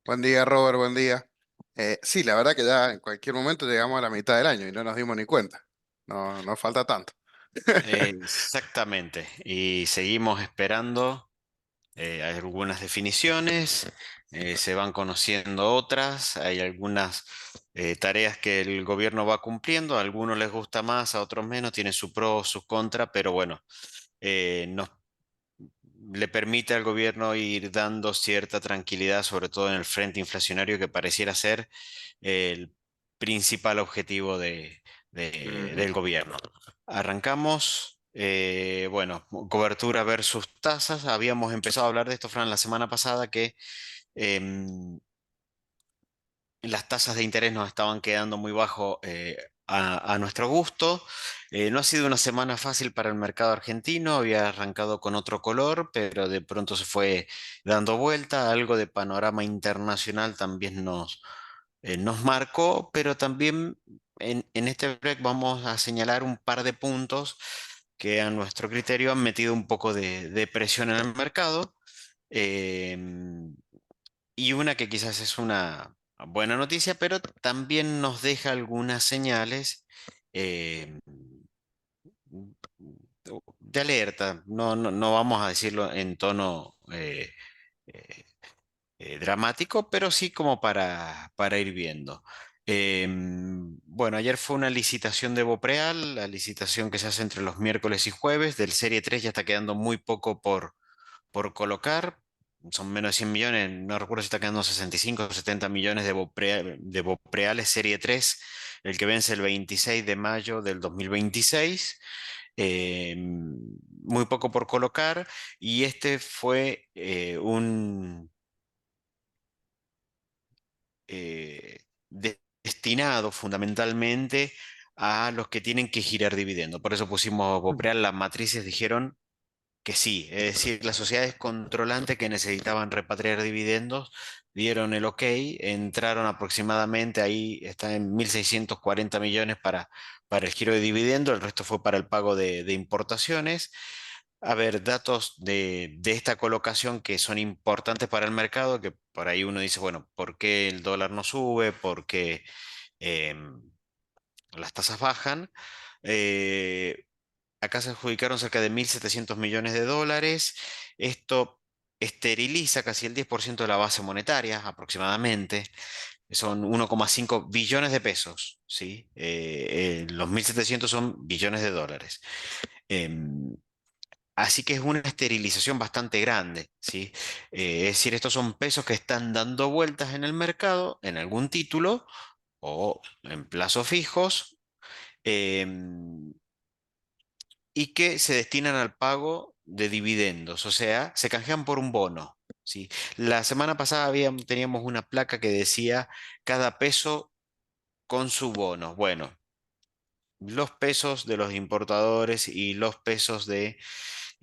Buen día, Robert, buen día. Sí, la verdad que ya en cualquier momento llegamos a la mitad del año y no nos dimos ni cuenta. No, no falta tanto. Exactamente. Y seguimos esperando algunas definiciones, se van conociendo otras, hay algunas tareas que el gobierno va cumpliendo, a algunos les gusta más, a otros menos, tiene su pro, su contra, pero bueno, nos le permite al gobierno ir dando cierta tranquilidad, sobre todo en el frente inflacionario, que pareciera ser el principal objetivo Ujú. del gobierno. Arrancamos, bueno, cobertura versus tasas. Habíamos empezado a hablar de esto, Fran, la semana pasada, que em, las tasas de interés nos estaban quedando muy bajo a nuestro gusto. No ha sido una semana fácil para el mercado argentino, había arrancado con otro color, pero de pronto se fue dando vuelta. Algo de panorama internacional también nos marcó, pero también en este break vamos a señalar un par de puntos que a nuestro criterio han metido un poco de presión en el mercado. em, y una que quizás es una buena noticia, pero también nos deja algunas señales eh, de alerta. No vamos a decirlo en tono eh, dramático, pero sí como para ir viendo. Bueno, ayer fue una licitación de Bopreal, la licitación que se hace entre los miércoles y jueves. Del Serie 3 ya está quedando muy poco por colocar. Son menos de 100 millones, no recuerdo si está quedando 65 o 70 millones de Bopreales Serie 3, el que vence el 26 de mayo del 2026. Muy poco por colocar, y este fue destinado fundamentalmente a los que tienen que girar dividendo. Por eso pusimos Bopreal, las matrices dijeron que sí, es decir, las sociedades controlantes que necesitaban repatriar dividendos dieron el ok, entraron aproximadamente, ahí está en 1.640 millones para el giro de dividendo, el resto fue para el pago de importaciones. A ver, datos de esta colocación que son importantes para el mercado, que por ahí uno dice, bueno, ¿por qué el dólar no sube? ¿Por qué em, las tasas bajan? Eh, Acá se adjudicaron cerca de 1.700 millones de dólares. Esto esteriliza casi el 10% de la base monetaria, aproximadamente. Son 1,5 billones de pesos, ¿sí? Los 1.700 son billones de dólares. Em, Así que es una esterilización bastante grande, ¿sí? Es decir, estos son pesos que están dando vueltas en el mercado, en algún título o en plazos fijos. em, y que se destinan al pago de dividendos, o sea, se canjean por un bono, ¿sí? La semana pasada teníamos una placa que decía cada peso con su bono. Bueno, los pesos de los importadores y los pesos de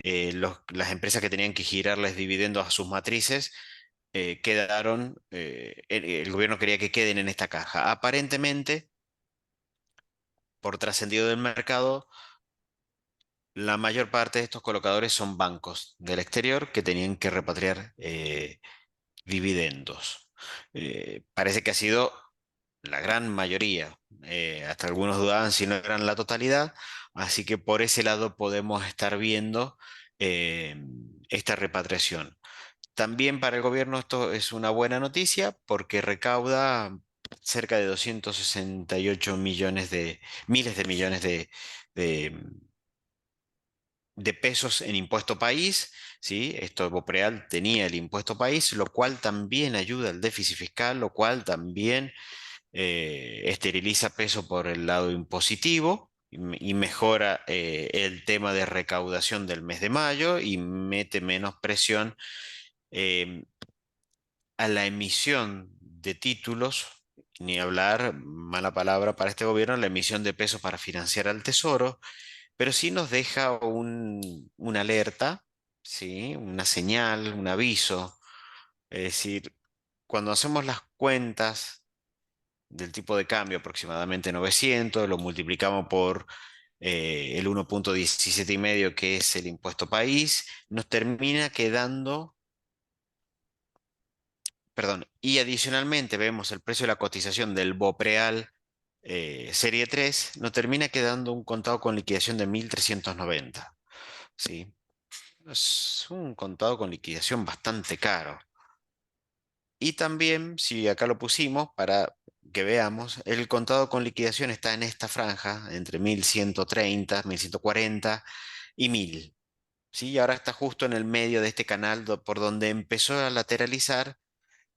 las empresas que tenían que girarles dividendos a sus matrices quedaron, el gobierno quería que queden en esta caja. Aparentemente, por trascendido del mercado, la mayor parte de estos colocadores son bancos del exterior que tenían que repatriar dividendos. Parece que ha sido la gran mayoría. Hasta algunos dudaban si no eran la totalidad. Así que por ese lado podemos estar viendo eh, esta repatriación. También para el gobierno esto es una buena noticia porque recauda cerca de 268 millones miles de millones de de pesos en impuesto país, ¿sí? Esto Bopreal tenía el impuesto país, lo cual también ayuda al déficit fiscal, lo cual también esteriliza peso por el lado impositivo y mejora el tema de recaudación del mes de mayo y mete menos presión eh, a la emisión de títulos. Ni hablar, mala palabra para este gobierno, la emisión de pesos para financiar al Tesoro, pero sí nos deja una alerta, ¿sí? Una señal, un aviso. Es decir, cuando hacemos las cuentas del tipo de cambio, aproximadamente 900, lo multiplicamos por el 1,17 y medio, que es el impuesto país, nos termina quedando perdón, y adicionalmente vemos el precio de la cotización del Bopreal Serie 3, nos termina quedando un contado con liquidación de 1.390. ¿Sí? Es un contado con liquidación bastante caro. Y también, si acá lo pusimos para que veamos, el contado con liquidación está en esta franja entre 1.130, 1.140 y 1.000. ¿Sí? Y ahora está justo en el medio de este canal por donde empezó a lateralizar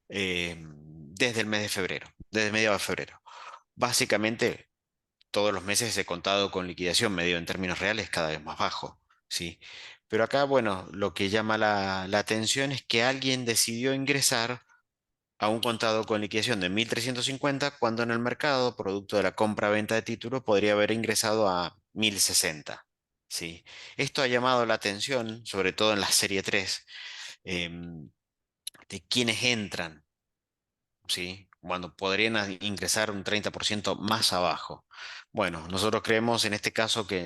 desde el mes de febrero, desde mediados de febrero. Básicamente, todos los meses ese contado con liquidación medio en términos reales cada vez más bajo, ¿sí? Pero acá, bueno, lo que llama la atención es que alguien decidió ingresar a un contado con liquidación de 1.350 cuando en el mercado, producto de la compra-venta de títulos, podría haber ingresado a 1.060, ¿sí? Esto ha llamado la atención, sobre todo en la serie 3, de quienes entran, ¿sí? Cuando podrían ingresar un 30% más abajo. Bueno, nosotros creemos en este caso que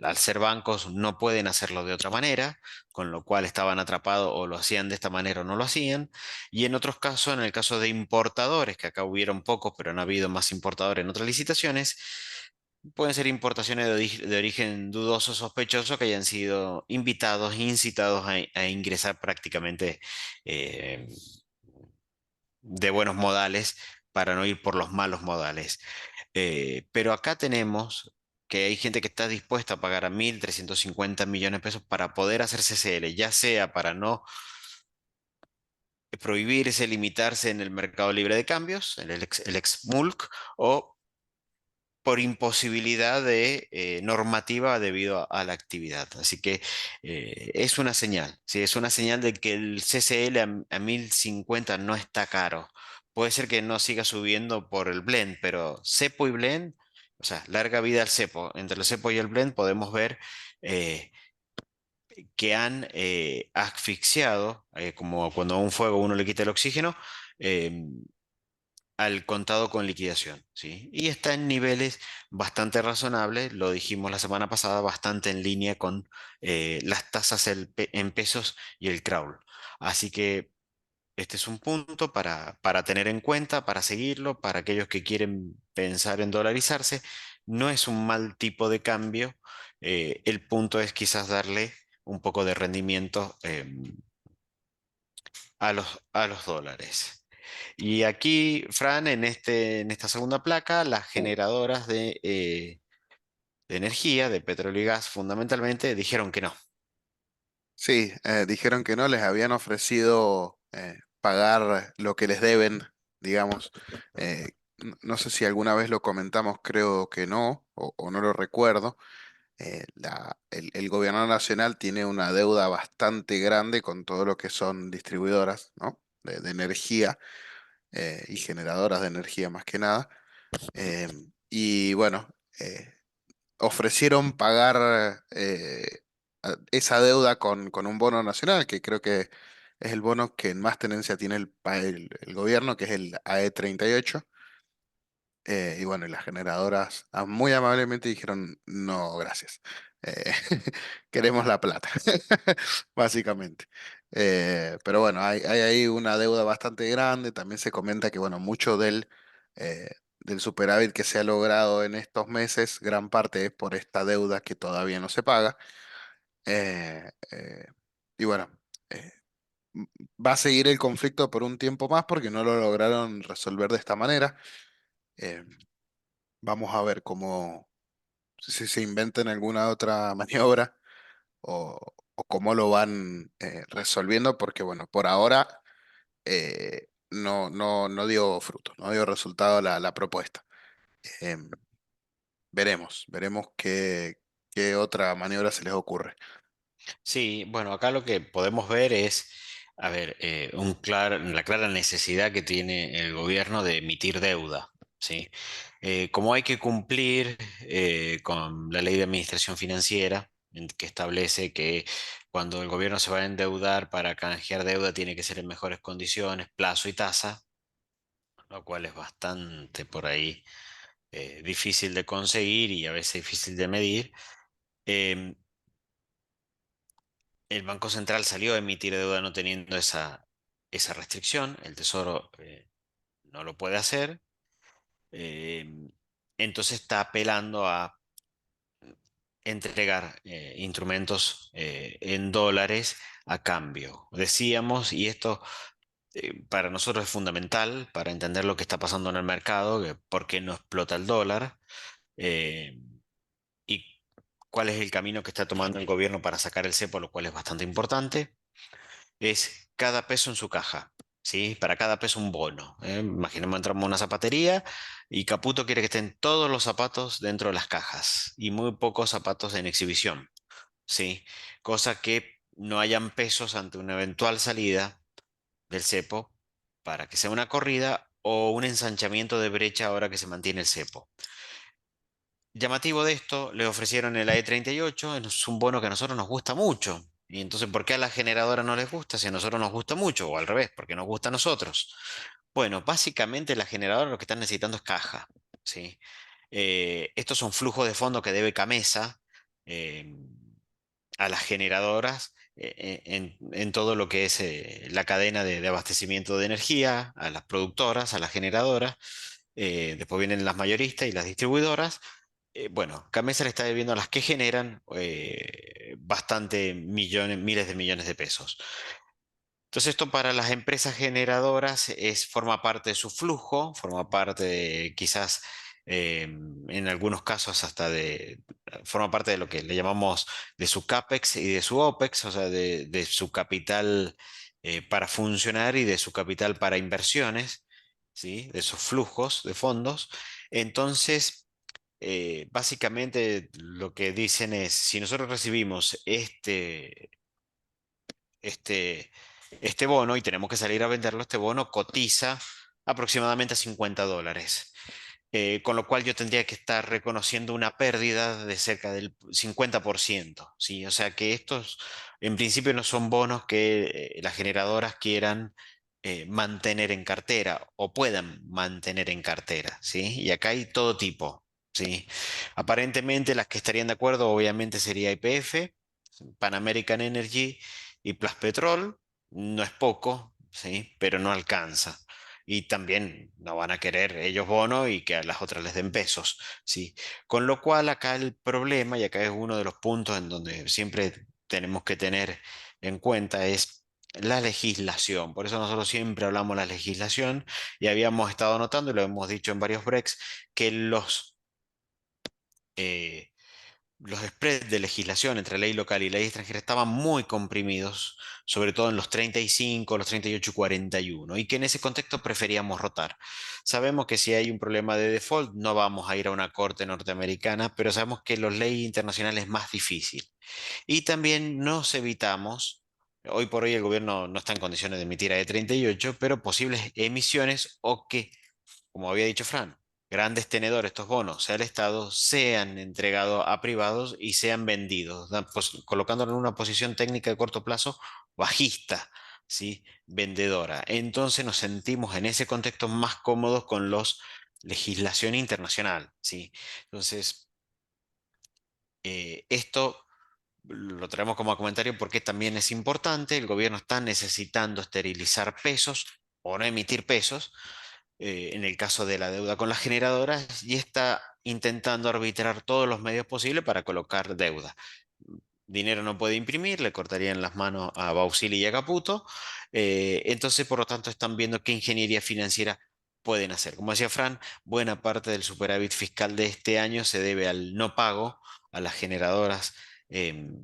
al ser bancos no pueden hacerlo de otra manera, con lo cual estaban atrapados o lo hacían de esta manera o no lo hacían. Y en otros casos, en el caso de importadores, que acá hubieron pocos, pero han habido más importadores en otras licitaciones, pueden ser importaciones de origen dudoso, sospechoso, que hayan sido invitados, incitados a ingresar prácticamente eh, de buenos modales para no ir por los malos modales. Pero acá tenemos que hay gente que está dispuesta a pagar a 1.350 millones de pesos para poder hacer CCL, ya sea para no prohibirse, limitarse en el mercado libre de cambios, el ex-MULC, o por imposibilidad de normativa debido a la actividad. Así que es una señal, ¿sí? Es una señal de que el CCL a 1.050 no está caro. Puede ser que no siga subiendo por el blend, pero cepo y blend, o sea, larga vida al cepo. Entre el cepo y el blend podemos ver eh, que han asfixiado, como cuando a un fuego uno le quita el oxígeno, eh, al contado con liquidación, ¿sí? Y está en niveles bastante razonables, lo dijimos la semana pasada, bastante en línea con las tasas en pesos y el crawl. Así que este es un punto para tener en cuenta, para seguirlo, para aquellos que quieren pensar en dolarizarse. No es un mal tipo de cambio, el punto es quizás darle un poco de rendimiento a los dólares. Y aquí, Fran, en esta segunda placa, las generadoras de energía, de petróleo y gas, fundamentalmente, dijeron que no. Sí, dijeron que no, les habían ofrecido pagar lo que les deben, digamos. No sé si alguna vez lo comentamos, creo que no, o no lo recuerdo. El gobierno nacional tiene una deuda bastante grande con todo lo que son distribuidoras, ¿no? De energía y generadoras de energía más que nada. Eh, y bueno, ofrecieron pagar esa deuda con un bono nacional, que creo que es el bono que más tenencia tiene el gobierno, que es el AE38. Y bueno, y las generadoras muy amablemente dijeron, no, gracias. Eh, queremos la plata, básicamente. Pero bueno, hay ahí una deuda bastante grande. También se comenta que, bueno, mucho del superávit que se ha logrado en estos meses, gran parte es por esta deuda que todavía no se paga. Eh, eh, y bueno, eh, m- va a seguir el conflicto por un tiempo más porque no lo lograron resolver de esta manera. Eh, Vamos a ver si se inventan alguna otra maniobra o cómo lo van resolviendo, porque bueno, por ahora no dio fruto, no dio resultado la propuesta. Em, veremos qué otra maniobra se les ocurre. Sí, bueno, acá lo que podemos ver es, a ver, la clara necesidad que tiene el gobierno de emitir deuda, ¿sí? Como hay que cumplir con la ley de administración financiera, que establece que cuando el gobierno se va a endeudar para canjear deuda tiene que ser en mejores condiciones, plazo y tasa, lo cual es bastante por ahí difícil de conseguir y a veces difícil de medir. Em, el Banco Central salió a emitir deuda no teniendo esa restricción, el Tesoro no lo puede hacer, eh, entonces está apelando a entregar instrumentos en dólares a cambio. Decíamos, y esto para nosotros es fundamental para entender lo que está pasando en el mercado, que por qué no explota el dólar eh, y cuál es el camino que está tomando el gobierno para sacar el cepo, lo cual es bastante importante. Es cada peso en su caja, ¿sí? Para cada peso un bono. Imaginemos, entramos a una zapatería y Caputo quiere que estén todos los zapatos dentro de las cajas y muy pocos zapatos en exhibición, ¿sí? Cosa que no hayan pesos ante una eventual salida del cepo para que sea una corrida o un ensanchamiento de brecha ahora que se mantiene el cepo. Llamativo de esto, le ofrecieron el AE38, es un bono que a nosotros nos gusta mucho. Y entonces, ¿por qué a la generadora no les gusta si a nosotros nos gusta mucho? O al revés, porque nos gusta a nosotros. Bueno, básicamente la generadora lo que están necesitando es caja, ¿sí? Estos son flujos de fondo que debe Camesa eh, a las generadoras en todo lo que es la cadena de abastecimiento de energía, a las productoras, a las generadoras. Después vienen las mayoristas y las distribuidoras. Bueno, Gamesa le está debiendo a las que generan bastante millones, miles de millones de pesos. Entonces esto para las empresas generadoras forma parte de su flujo, forma parte de quizás en algunos casos forma parte de lo que le llamamos de su CAPEX y de su OPEX, o sea, de su capital para funcionar y de su capital para inversiones, ¿sí? De esos flujos de fondos. Entonces, básicamente lo que dicen es, si nosotros recibimos este, este bono y tenemos que salir a venderlo, este bono cotiza aproximadamente a $50, con lo cual yo tendría que estar reconociendo una pérdida de cerca del 50%, ¿sí? O sea que estos en principio no son bonos que las generadoras quieran mantener en cartera o puedan mantener en cartera, ¿sí? Y acá hay todo tipo, ¿sí? Aparentemente las que estarían de acuerdo obviamente sería YPF, Pan American Energy y Plus Petrol. No es poco, ¿sí? Pero no alcanza. Y también no van a querer ellos bonos y que a las otras les den pesos, ¿sí? Con lo cual acá el problema, y acá es uno de los puntos en donde siempre tenemos que tener en cuenta, es la legislación. Por eso nosotros siempre hablamos de la legislación y habíamos estado notando, y lo hemos dicho en varios breaks, que eh, los spreads de legislación entre ley local y ley extranjera estaban muy comprimidos, sobre todo en los 35, los 38 y 41, y que en ese contexto preferíamos rotar. Sabemos que si hay un problema de default no vamos a ir a una corte norteamericana, pero sabemos que los leyes internacionales es más difícil. Y también nos evitamos, hoy por hoy el gobierno no está en condiciones de emitir a E38, pero posibles emisiones o que como había dicho Fran, grandes tenedores, estos bonos, sea el Estado, sean entregados a privados y sean vendidos, colocándolo en una posición técnica de corto plazo bajista, ¿sí? Vendedora. Entonces nos sentimos en ese contexto más cómodos con los legislación internacional, ¿sí? Entonces, esto lo traemos como comentario porque también es importante, el gobierno está necesitando esterilizar pesos o no emitir pesos en el caso de la deuda con las generadoras y está intentando arbitrar todos los medios posibles para colocar deuda. Dinero no puede imprimir, le cortarían las manos a Bausili y a Caputo. Entonces, por lo tanto, están viendo qué ingeniería financiera pueden hacer. Como decía Fran, buena parte del superávit fiscal de este año se debe al no pago a las generadoras em,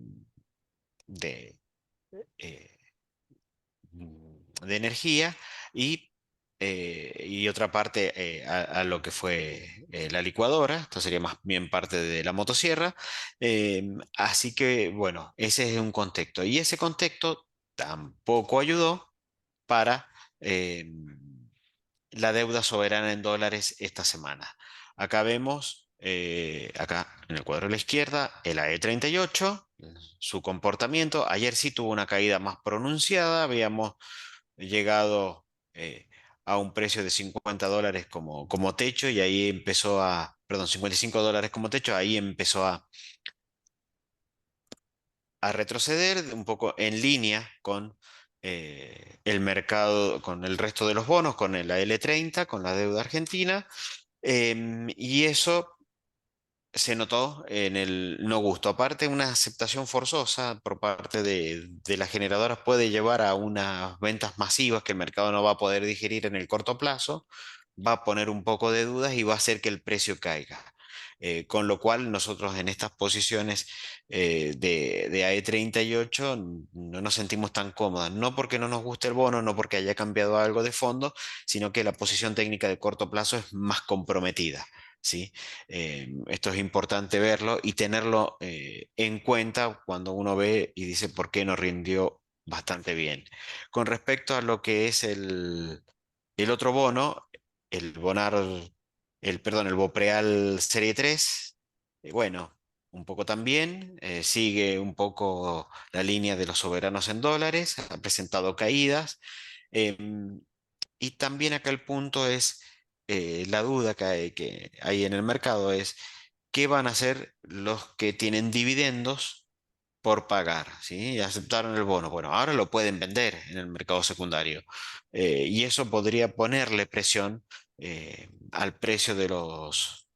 de, eh, de energía y otra parte a lo que fue la licuadora, esto sería más bien parte de la motosierra. Así que, bueno, ese es un contexto. Y ese contexto tampoco ayudó para la deuda soberana en dólares esta semana. Acá vemos, acá en el cuadro de la izquierda, el AE38, su comportamiento. Ayer sí tuvo una caída más pronunciada, habíamos llegado a un precio de $50 como techo y ahí empezó perdón, $55 como techo, ahí empezó a retroceder un poco en línea con el mercado con el resto de los bonos, con la L30, con la deuda argentina, y eso se notó en el no gusto. Aparte, una aceptación forzosa por parte de las generadoras puede llevar a unas ventas masivas que el mercado no va a poder digerir en el corto plazo, va a poner un poco de dudas y va a hacer que el precio caiga. Con lo cual, nosotros en estas posiciones de AE38 no nos sentimos tan cómodas, no porque no nos guste el bono, no porque haya cambiado algo de fondo, sino que la posición técnica de corto plazo es más comprometida. ¿Sí? Esto es importante verlo y tenerlo en cuenta cuando uno ve y dice por qué no rindió bastante bien. Con respecto a lo que es el otro bono, el Bonar, perdón, el Bopreal Serie 3, bueno, un poco también, sigue un poco la línea de los soberanos en dólares, ha presentado caídas. em, y también acá el punto es, la duda que hay en el mercado es, ¿qué van a hacer los que tienen dividendos por pagar? ¿Sí? Aceptaron el bono. Bueno, ahora lo pueden vender en el mercado secundario. Y eso podría ponerle presión al precio de los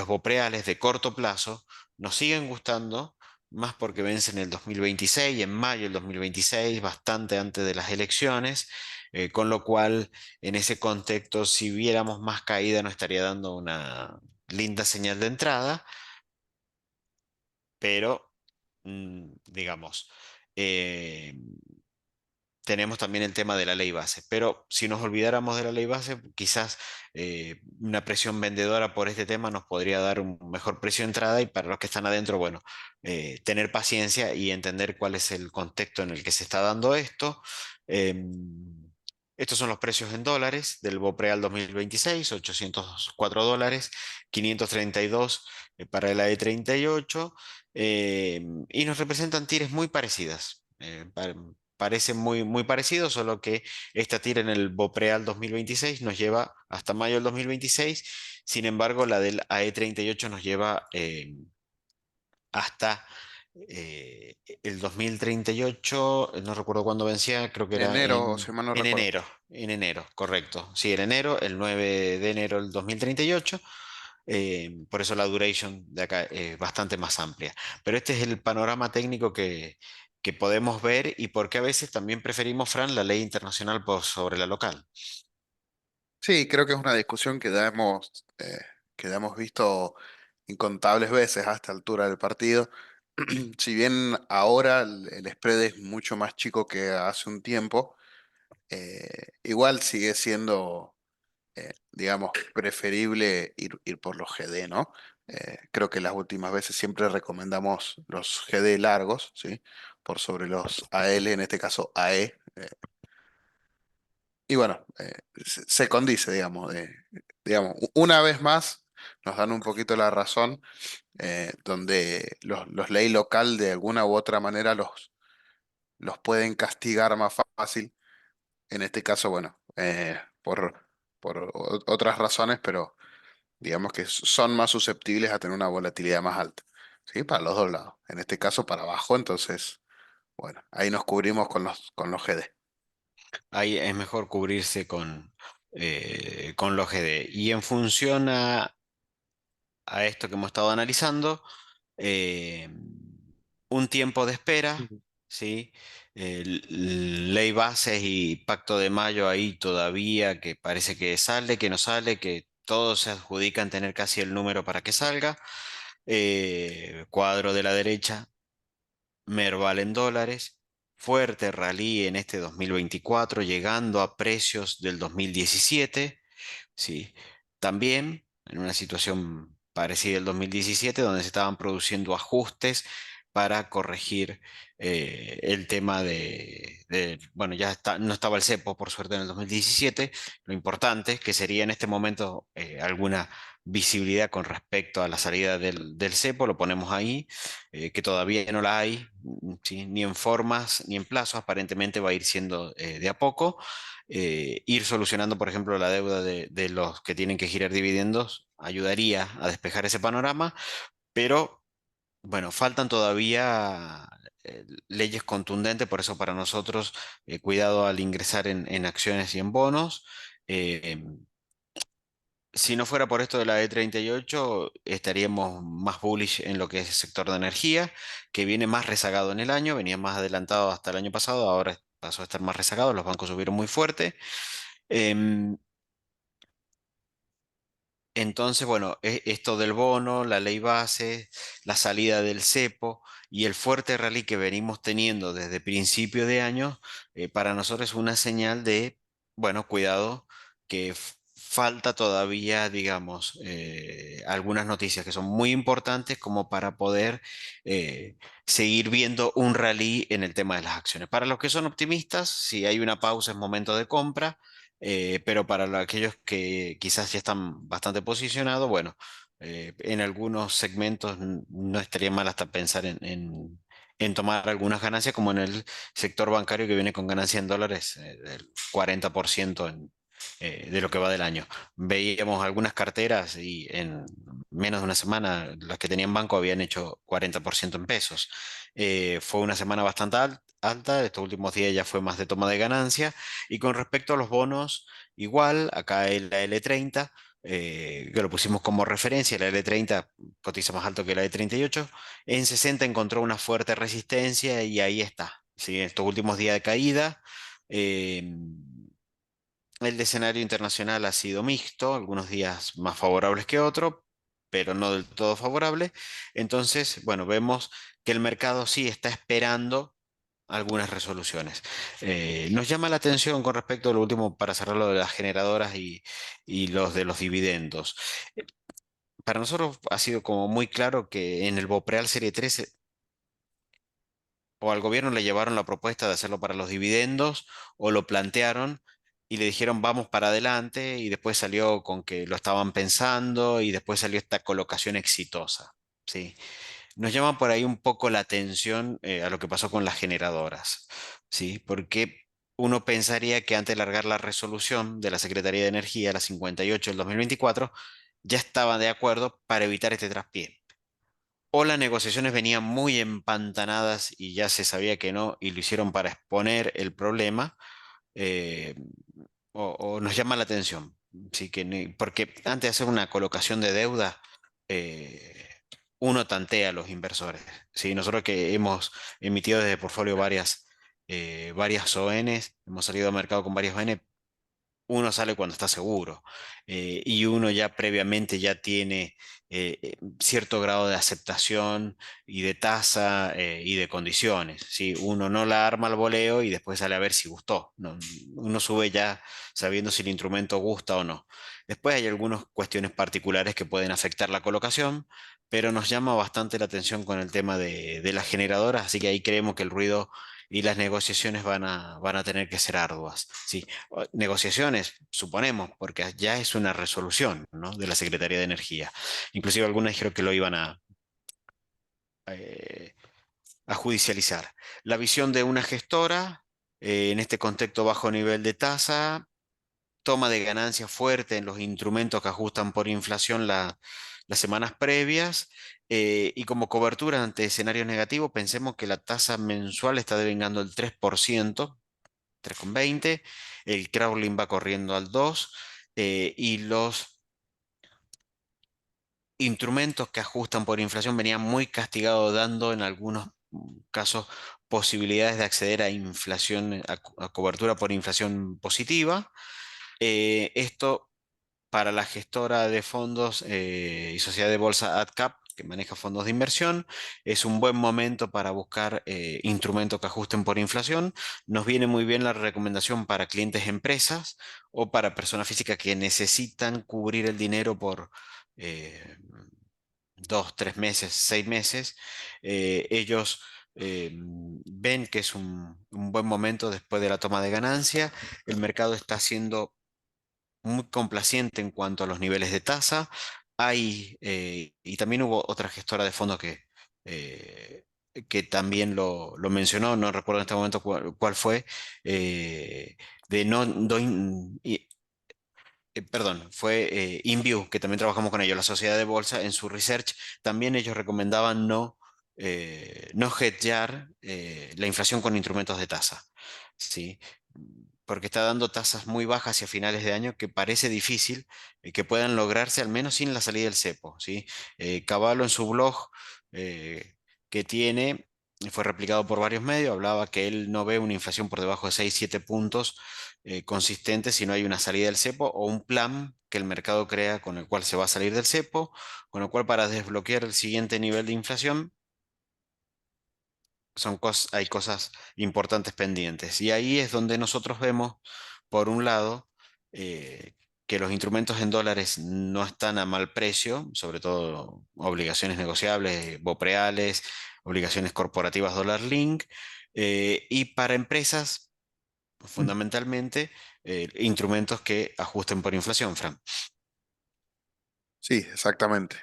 bopreales de corto plazo. Nos siguen gustando, más porque vencen el 2026, en mayo del 2026, bastante antes de las elecciones, con lo cual en ese contexto, si viéramos más caída, nos estaría dando una linda señal de entrada, pero digamos, eh, tenemos también el tema de la ley base, pero si nos olvidáramos de la ley base, quizás una presión vendedora por este tema nos podría dar un mejor precio de entrada y para los que están adentro, bueno, tener paciencia y entender cuál es el contexto en el que se está dando esto. Estos son los precios en dólares del BOPREAL 2026, $804, 532 para el AE38, y nos representan tires muy parecidas. Parece muy, muy parecido, solo que esta tira en el Bopreal 2026 nos lleva hasta mayo del 2026. Sin embargo, la del AE38 nos lleva hasta el 2038. No recuerdo cuándo vencía, creo que era Enero, si mal no en recuerdo. enero, en enero, correcto. Sí, en enero, el 9 de enero del 2038. Por eso la duration de acá es bastante más amplia. Pero este es el panorama técnico que podemos ver y por qué a veces también preferimos, Fran, la ley internacional por sobre la local. Sí, creo que es una discusión que ya hemos visto incontables veces a esta altura del partido. Si bien ahora el spread es mucho más chico que hace un tiempo, igual sigue siendo, digamos, preferible ir por los GD, ¿no? Creo que las últimas veces siempre recomendamos los GD largos, ¿sí? Por sobre los AL, en este caso AE. Y bueno, se condice, digamos, digamos, una vez más nos dan un poquito la razón, donde los ley local de alguna u otra manera los pueden castigar más fácil. En este caso, bueno, por otras razones, pero digamos que son más susceptibles a tener una volatilidad más alta, ¿sí? Para los dos lados. En este caso, para abajo, entonces, bueno, ahí nos cubrimos con los GD. Ahí es mejor cubrirse con los GD. Y en función a esto que hemos estado analizando, eh, un tiempo de espera, Ujú. ¿sí? Ley bases y pacto de mayo ahí todavía, que parece que sale, que no sale, que todos se adjudican tener casi el número para que salga. Cuadro de la derecha, Merval en dólares. Fuerte rally en este 2024, llegando a precios del 2017. Sí, también en una situación parecida al 2017, donde se estaban produciendo ajustes para corregir el tema bueno, no estaba el cepo, por suerte, en el 2017. Lo importante es que sería en este momento alguna visibilidad con respecto a la salida del cepo, lo ponemos ahí, que todavía no la hay, ¿sí? Ni en formas ni en plazos, aparentemente va a ir siendo de a poco, ir solucionando, por ejemplo, la deuda de los que tienen que girar dividendos ayudaría a despejar ese panorama, pero Bueno, faltan todavía leyes contundentes, por eso para nosotros, cuidado al ingresar en acciones y en bonos. Eh, si no fuera por esto de la E38, estaríamos más bullish en lo que es el sector de energía, que viene más rezagado en el año, venía más adelantado hasta el año pasado, ahora pasó a estar más rezagado, los bancos subieron muy fuerte. Em, Entonces, bueno, esto del bono, la ley base, la salida del cepo y el fuerte rally que venimos teniendo desde principio de año, para nosotros es una señal de, bueno, cuidado, que falta todavía, digamos, algunas noticias que son muy importantes como para poder seguir viendo un rally en el tema de las acciones. Para los que son optimistas, si hay una pausa es momento de compra. Pero para aquellos que quizás ya están bastante posicionados, bueno, en algunos segmentos no estaría mal hasta pensar en tomar algunas ganancias, como en el sector bancario que viene con ganancia en dólares del 40% de lo que va del año. Veíamos algunas carteras y en menos de una semana las que tenían banco habían hecho 40% en pesos. Fue una semana bastante alta, estos últimos días ya fue más de toma de ganancia. Y con respecto a los bonos, igual, acá en la L30, que lo pusimos como referencia, la L30 cotiza más alto que la E38, en 60 encontró una fuerte resistencia y ahí está. ¿Sí? En estos últimos días de caída, eh, el escenario internacional ha sido mixto, algunos días más favorables que otros, pero no del todo favorable. Entonces, bueno, vemos que el mercado sí está esperando algunas resoluciones. Nos llama la atención con respecto a lo último, para cerrar lo de las generadoras y los de los dividendos. Eh, Para nosotros ha sido como muy claro que en el Bopreal Serie 3 o al gobierno le llevaron la propuesta de hacerlo para los dividendos o lo plantearon y le dijeron vamos para adelante y después salió con que lo estaban pensando y después salió esta colocación exitosa. ¿Sí? Nos llama por ahí un poco la atención a lo que pasó con las generadoras, ¿sí? Porque uno pensaría que antes de largar la resolución de la Secretaría de Energía, la 58 del 2024, ya estaban de acuerdo para evitar este traspié. O las negociaciones venían muy empantanadas y ya se sabía que no, y lo hicieron para exponer el problema, eh, o nos llama la atención. Sí, porque antes de hacer una colocación de deuda, eh, uno tantea a los inversores. ¿Sí? Nosotros que hemos emitido desde portfolio varias ONs, hemos salido al mercado con varias ON, uno sale cuando está seguro, y uno ya previamente ya tiene cierto grado de aceptación y de tasa y de condiciones, ¿sí? Uno no la arma al voleo y después sale a ver si gustó, ¿no? Uno sube ya sabiendo si el instrumento gusta o no. Después hay algunas cuestiones particulares que pueden afectar la colocación, pero nos llama bastante la atención con el tema de las generadoras, así que ahí creemos que el ruido y las negociaciones van a tener que ser arduas. ¿Sí? Negociaciones, suponemos, porque ya es una resolución, ¿no? De la Secretaría de Energía. Inclusive algunos dijeron que lo iban eh, a judicializar. La visión de una gestora, en este contexto bajo nivel de tasa, toma de ganancia fuerte en los instrumentos que ajustan por inflación las semanas previas, y como cobertura ante escenarios negativos, pensemos que la tasa mensual está devengando el 3%, 3,20, el crawling va corriendo al 2%, y los instrumentos que ajustan por inflación venían muy castigados, dando en algunos casos posibilidades de acceder a inflación, a cobertura por inflación positiva. Esto para la gestora de fondos y sociedad de bolsa AdCap, que maneja fondos de inversión, es un buen momento para buscar instrumentos que ajusten por inflación. Nos viene muy bien la recomendación para clientes empresas o para personas físicas que necesitan cubrir el dinero por 2, 3 meses, 6 meses. Ellos ven que es un buen momento después de la toma de ganancia. El mercado está haciendo muy complaciente en cuanto a los niveles de tasa. Y también hubo otra gestora de fondos eh, que también lo mencionó, no recuerdo en este momento cuál fue, de no, perdón, fue InView, que también trabajamos con ellos, la sociedad de bolsa, en su research, también ellos recomendaban no no hedgear la inflación con instrumentos de tasa, ¿sí? Porque está dando tasas muy bajas hacia finales de año que parece difícil que puedan lograrse al menos sin la salida del cepo, ¿sí? Cavallo en su blog que tiene, fue replicado por varios medios, hablaba que él no ve una inflación por debajo de 6 7 puntos consistente si no hay una salida del cepo o un plan que el mercado crea con el cual se va a salir del cepo, con lo cual para desbloquear el siguiente nivel de inflación hay cosas importantes pendientes. Y ahí es donde nosotros vemos, por un lado, que los instrumentos en dólares no están a mal precio, sobre todo obligaciones negociables, BOPREALes, obligaciones corporativas dólar link, y para empresas, fundamentalmente, instrumentos que ajusten por inflación, Fran. Sí, exactamente.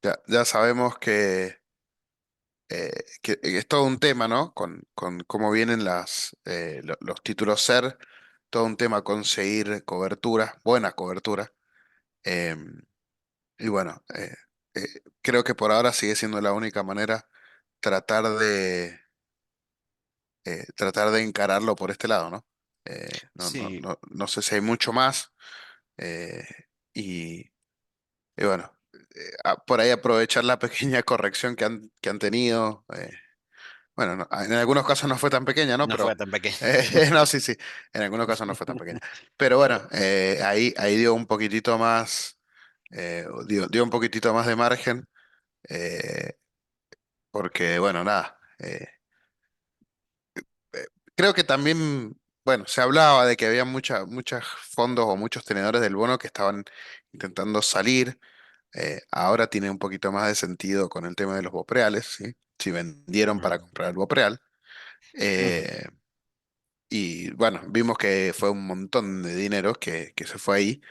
Ya sabemos que es todo un tema, ¿no? Con cómo vienen los títulos SER, todo un tema conseguir cobertura, buena cobertura. em, y bueno, creo que por ahora sigue siendo la única manera tratar tratar de encararlo por este lado, ¿no? Sí, No sé si hay mucho más. eh, y, y bueno, por ahí aprovechar la pequeña corrección que han tenido. Bueno, en algunos casos no fue tan pequeña, ¿no? no fue Pero, tan pequeño. no, sí, sí, en algunos casos no fue tan pequeña. Pero bueno, ahí dio un poquitito más, dio un poquitito más de margen, eh, porque, bueno, nada, creo que también, bueno, se hablaba de que había muchos fondos o muchos tenedores del bono que estaban intentando salir. Ahora tiene un poquito más de sentido con el tema de los bopreales, ¿sí? Si vendieron para comprar el bopreal. Eh, Y bueno, vimos que fue un montón de dinero que se fue ahí.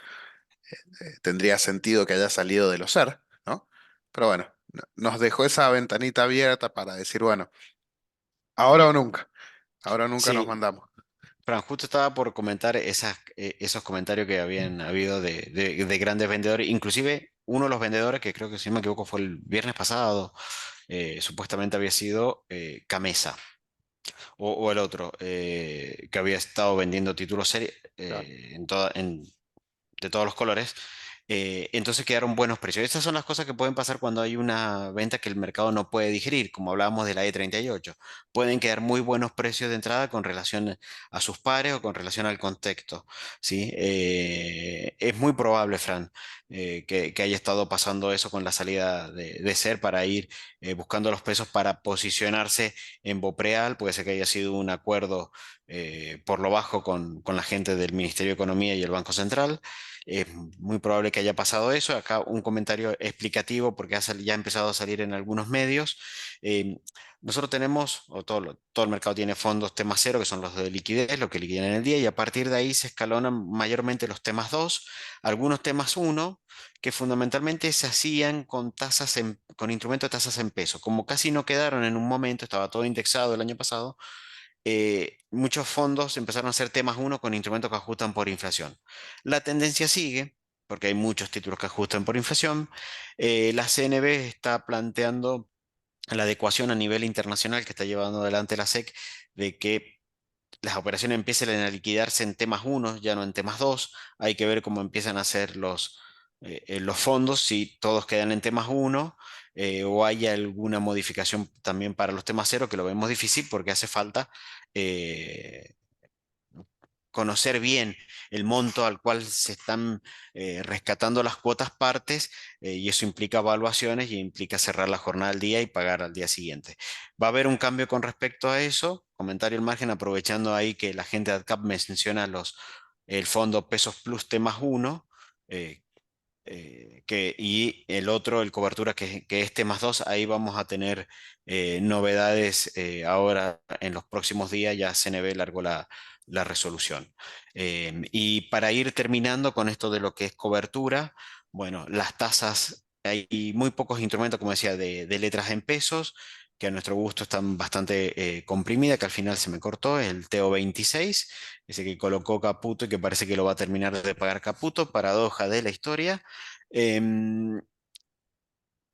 Tendría sentido que haya salido de los SER, ¿no? Pero bueno, nos dejó esa ventanita abierta para decir, bueno, ahora o nunca nos Sí, mandamos. Fran, justo estaba por comentar esos comentarios que habían habido de grandes vendedores, inclusive uno de los vendedores, que creo que si no me equivoco fue el viernes pasado, supuestamente había sido Gamesa, o el otro, que había estado vendiendo títulos Claro. de todos los colores. Entonces quedaron buenos precios. Estas son las cosas que pueden pasar cuando hay una venta que el mercado no puede digerir, como hablábamos de la E38. Pueden quedar muy buenos precios de entrada con relación a sus pares o con relación al contexto, ¿sí? Es muy probable, Fran, que haya estado pasando eso con la salida de SER para ir buscando los pesos para posicionarse en Bopreal. Puede ser que haya sido un acuerdo por lo bajo con la gente del Ministerio de Economía y el Banco Central. Es muy probable que haya pasado eso. Acá un comentario explicativo porque ya ha empezado a salir en algunos medios. Eh, Nosotros tenemos, o todo el mercado tiene fondos temas cero, que son los de liquidez, lo que liquidan en el día, y a partir de ahí se escalonan mayormente los temas 2, algunos temas uno, que fundamentalmente se hacían con con instrumentos de tasas en pesos. Como casi no quedaron en un momento, estaba todo indexado el año pasado, muchos fondos empezaron a hacer temas uno con instrumentos que ajustan por inflación. La tendencia sigue, porque hay muchos títulos que ajustan por inflación. La CNB está planteando la adecuación a nivel internacional que está llevando adelante la SEC de que las operaciones empiecen a liquidarse en temas uno, ya no en temas 2. Hay que ver cómo empiezan a hacer los fondos, si todos quedan en temas uno o hay alguna modificación también para los temas cero, que lo vemos difícil porque hace falta eh, conocer bien el monto al cual se están rescatando las cuotas partes, y eso implica evaluaciones y implica cerrar la jornada al día y pagar al día siguiente. Va a haber un cambio con respecto a eso. Comentario al margen, aprovechando ahí que la gente de AdCap menciona el fondo Pesos Plus T más uno, y el otro, el cobertura, que es T más 2, ahí vamos a tener novedades ahora en los próximos días, ya CNB largó la resolución. Y para ir terminando con esto de lo que es cobertura, bueno, las tasas, hay muy pocos instrumentos, como decía, de letras en pesos, que a nuestro gusto están bastante comprimidas, que al final se me cortó, el TO 26, ese que colocó Caputo y que parece que lo va a terminar de pagar Caputo, paradoja de la historia. Em,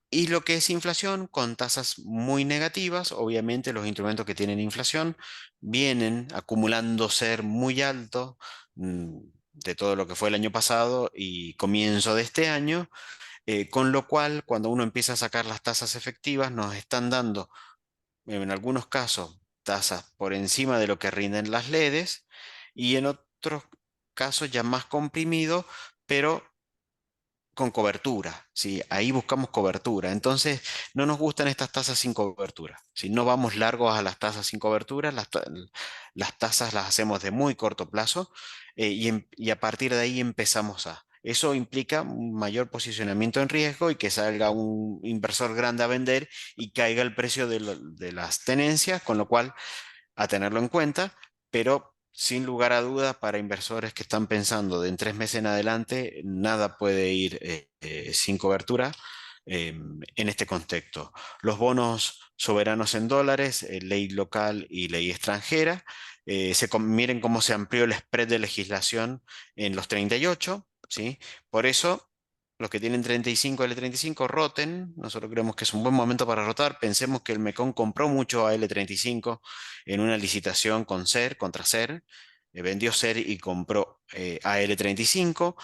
Y lo que es inflación, con tasas muy negativas, obviamente los instrumentos que tienen inflación vienen acumulando ser muy alto de todo lo que fue el año pasado y comienzo de este año, con lo cual cuando uno empieza a sacar las tasas efectivas nos están dando en algunos casos tasas por encima de lo que rinden las LEDs y en otros casos ya más comprimido, pero con cobertura, ¿sí? Ahí buscamos cobertura. Entonces, no nos gustan estas tasas sin cobertura. Si no vamos largos a las tasas sin cobertura, las tasas las hacemos de muy corto plazo y a partir de ahí empezamos a. Eso implica un mayor posicionamiento en riesgo y que salga un inversor grande a vender y caiga el precio de las tenencias, con lo cual a tenerlo en cuenta, pero sin lugar a dudas para inversores que están pensando de en 3 meses en adelante, nada puede ir sin cobertura en este contexto. Los bonos soberanos en dólares, ley local y ley extranjera, miren cómo se amplió el spread de legislación en los 38, ¿sí? Por eso los que tienen 35 L35 roten. Nosotros creemos que es un buen momento para rotar. Pensemos que el Mecón compró mucho a L35 en una licitación con SER, contra SER. Vendió SER y compró a L35.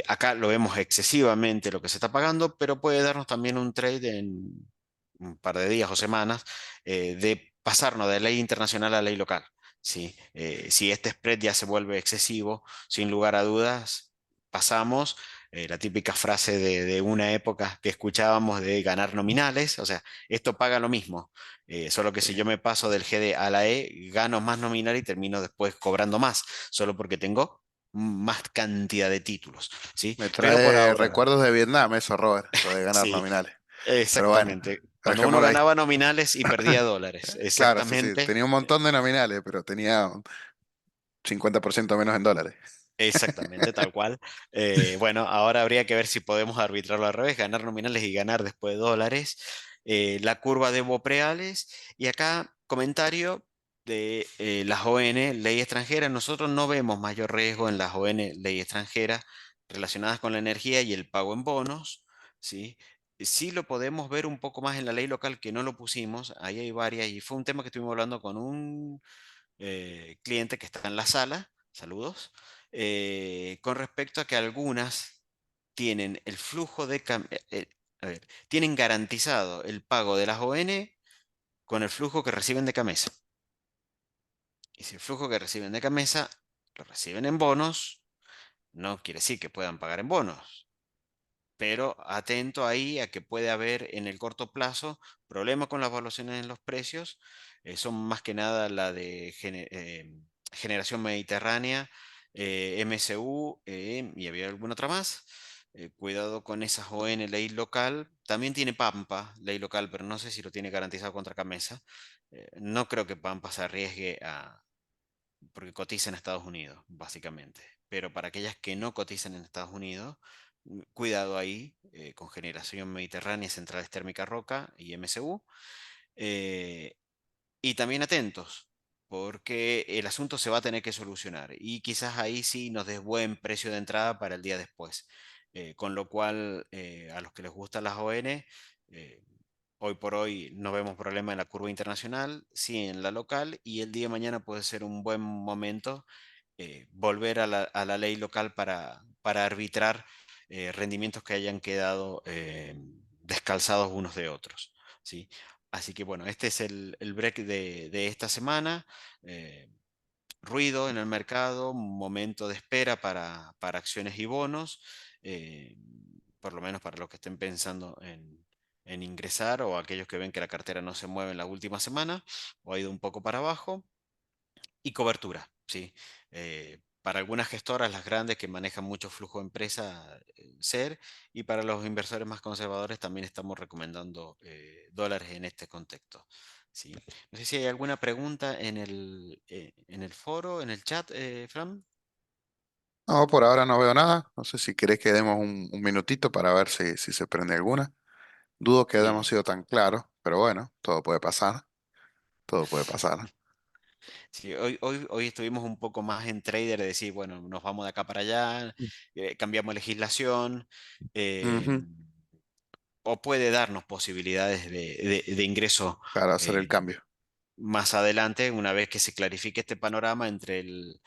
Acá lo vemos excesivamente lo que se está pagando, pero puede darnos también un trade en un par de días o semanas de pasarnos de ley internacional a ley local. ¿Sí? Si este spread ya se vuelve excesivo, sin lugar a dudas, pasamos la típica frase de una época que escuchábamos de ganar nominales, o sea, esto paga lo mismo, solo que Sí. si yo me paso del GD a la E, gano más nominal y termino después cobrando más, solo porque tengo más cantidad de títulos, ¿sí? Me Pero por trae ahora, recuerdos de Vietnam eso, Robert, lo de ganar sí, nominales. Pero bueno, exactamente. Cuando uno dejémoslo ahí. ganaba nominales y perdía dólares, Claro, sí, sí, exactamente. tenía un montón de nominales, pero tenía un 50% menos en dólares. Exactamente, tal cual. Bueno, ahora habría que ver si podemos arbitrarlo al revés, ganar nominales y ganar después dólares. La curva de Bopreales. Y acá, comentario de las ON, ley extranjera. Nosotros no vemos mayor riesgo en las ON, ley extranjera, relacionadas con la energía y el pago en bonos, ¿sí? Sí lo podemos ver un poco más en la ley local que no lo pusimos. Ahí hay varias y fue un tema que estuvimos hablando con un cliente que está en la sala, saludos, con respecto a que algunas tienen el flujo a ver, tienen garantizado el pago de las ON con el flujo que reciben de Camesa. Y si el flujo que reciben de Camesa lo reciben en bonos, no quiere decir que puedan pagar en bonos, pero atento ahí a que puede haber en el corto plazo problemas con las evaluaciones en los precios. Son más que nada la de Generación Mediterránea, MSU y había alguna otra más. Cuidado con esas ON, ley local. También tiene Pampa, ley local, pero no sé si lo tiene garantizado contra Camesa. No creo que Pampa se arriesgue porque cotiza en Estados Unidos, básicamente. Pero para aquellas que no cotizan en Estados Unidos, cuidado ahí con Generación Mediterránea, Centrales Térmicas Roca y MSU. eh, y también atentos, porque el asunto se va a tener que solucionar y quizás ahí sí nos des buen precio de entrada para el día después. Con lo cual, a los que les gustan las ON, hoy por hoy no vemos problema en la curva internacional, sí en la local, y el día de mañana puede ser un buen momento volver a la ley local para arbitrar rendimientos que hayan quedado descalzados unos de otros. ¿Sí? Así que bueno, este es el break de esta semana. Eh, Ruido en el mercado, momento de espera para acciones y bonos, eh, por lo menos para los que estén pensando en ingresar o aquellos que ven que la cartera no se mueve en la última semana o ha ido un poco para abajo. Y cobertura, sí. Para algunas gestoras, las grandes que manejan mucho flujo de empresa, SER, y para los inversores más conservadores también estamos recomendando dólares en este contexto. Sí. No sé si hay alguna pregunta en el foro, en el chat, Fran. No, por ahora no veo nada. No sé si querés que demos un minutito para ver si se prende alguna. Dudo que hayamos Sí. sido tan claros, pero bueno, todo puede pasar. Todo puede pasar. Sí, hoy estuvimos un poco más en trader de decir, bueno, nos vamos de acá para allá, cambiamos legislación. eh, Ujú. o puede darnos posibilidades de ingreso para hacer el eh, cambio. más adelante, una vez que se clarifique este panorama entre el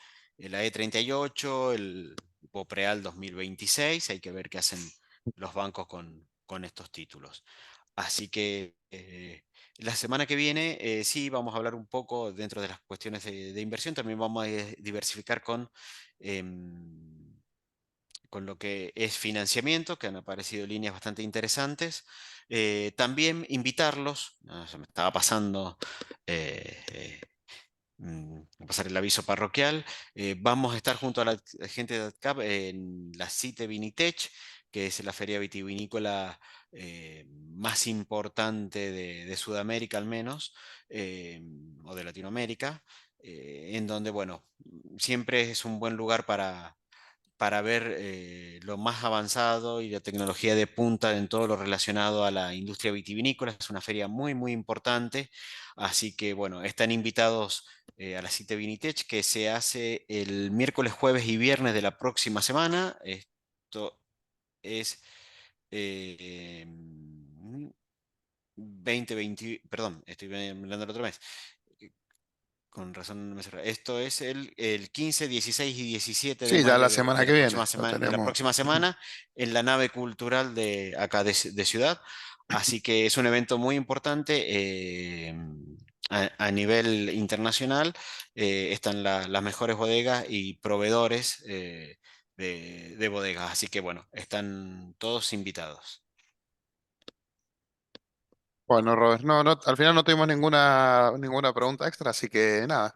AE38, el Bopreal 2026, hay que ver qué hacen los bancos con estos títulos. Así que la semana que viene sí vamos a hablar un poco dentro de las cuestiones de inversión, también vamos a diversificar em, con lo que es financiamiento, que han aparecido líneas bastante interesantes. También invitarlos, se me estaba pasando pasar el aviso parroquial. Vamos a estar junto a la gente de ADCAP en la CITE Vinitech, que es la feria vitivinícola más importante de Sudamérica al menos, eh, o de Latinoamérica, en donde, bueno, siempre es un buen lugar para ver lo más avanzado y la tecnología de punta en todo lo relacionado a la industria vitivinícola. Es una feria muy, muy importante. Así que, bueno, están invitados a la cita Vinitech que se hace el miércoles, jueves y viernes de la próxima semana. Esto es 2020, perdón, estoy mirando el otro mes. Con razón no me cerré. Esto es el 15, 16 y 17 de Sí, ya la mayo semana que viene lo de la tenemos. próxima Ujú. semana en la nave cultural de acá de Ciudad. Así que es un evento muy importante a nivel internacional. Están las mejores bodegas y proveedores de bodegas. Así que bueno, están todos invitados. Bueno, Robert, no, no, al final no tuvimos ninguna pregunta extra, así que nada,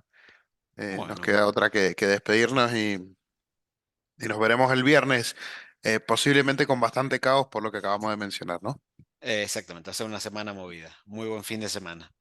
nos Bueno, queda otra que despedirnos y nos veremos el viernes, posiblemente con bastante caos por lo que acabamos de mencionar, ¿no? exactamente, hace una semana movida. Muy buen fin de semana.